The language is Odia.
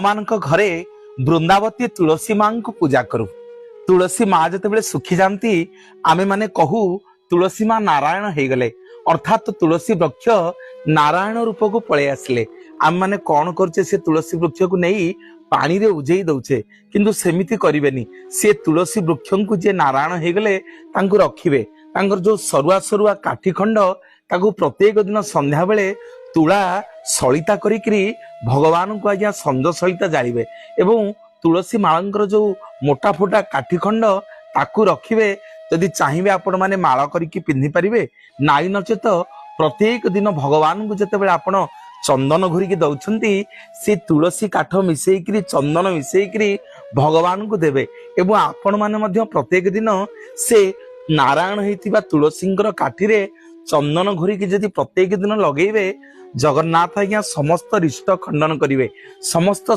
ମାନଙ୍କ ଘରେ ବୃନ୍ଦାବତୀ ତୁଳସୀ ମାଙ୍କୁ ପୂଜା କରୁ। ତୁଳସୀ ମା ଯେତେବେଳେ ଶୁଖି ଯାଆନ୍ତି ଆମେ ମାନେ କହୁ ତୁଳସୀ ମା ନାରାୟଣ ହେଇଗଲେ, ଅର୍ଥାତ୍ ତୁଳସୀ ବୃକ୍ଷ ନାରାୟଣ ରୂପକୁ ପଳେଇ ଆସିଲେ। ଆମେ ମାନେ କଣ କରୁଛେ, ସେ ତୁଳସୀ ବୃକ୍ଷକୁ ନେଇ ପାଣିରେ ଉଜେଇ ଦଉଛେ, କିନ୍ତୁ ସେମିତି କରିବେନି। ସେ ତୁଳସୀ ବୃକ୍ଷଙ୍କୁ ଯିଏ ନାରାୟଣ ହେଇଗଲେ ତାଙ୍କୁ ରଖିବେ। ତାଙ୍କର ଯୋଉ ସରୁଆ ସରୁଆ କାଠି ଖଣ୍ଡ ତାକୁ ପ୍ରତ୍ୟେକ ଦିନ ସନ୍ଧ୍ୟା ବେଳେ ତୁଳା ସଳିତା କରିକିରି ଭଗବାନଙ୍କୁ ଆଜ୍ଞା ସଞ୍ଜ ସଳିତା ଜାଳିବେ ଏବଂ ତୁଳସୀ ମାଳଙ୍କର ଯୋଉ ମୋଟା ଫୋଟା କାଠି ଖଣ୍ଡ ତାକୁ ରଖିବେ। ଯଦି ଚାହିଁବେ ଆପଣ ମାନେ ମାଳ କରିକି ପିନ୍ଧି ପାରିବେ, ନାଇଁ ନଚେତ ପ୍ରତ୍ୟେକ ଦିନ ଭଗବାନଙ୍କୁ ଯେତେବେଳେ ଆପଣ ଚନ୍ଦନ ଘୋରିକି ଦଉଛନ୍ତି, ସେ ତୁଳସୀ କାଠ ମିଶେଇକିରି ଚନ୍ଦନ ମିଶେଇକିରି ଭଗବାନଙ୍କୁ ଦେବେ ଏବଂ ଆପଣ ମାନେ ମଧ୍ୟ ପ୍ରତ୍ୟେକ ଦିନ ସେ ନାରାୟଣ ହେଇଥିବା ତୁଳସୀଙ୍କର କାଠିରେ ଚନ୍ଦନ ଘୋରିକି ଯଦି ପ୍ରତ୍ୟେକ ଦିନ ଲଗେଇବେ, ଜଗନ୍ନାଥ ଆଜ୍ଞା ସମସ୍ତ ରିଷ୍ଟ ଖଣ୍ଡନ କରିବେ, ସମସ୍ତ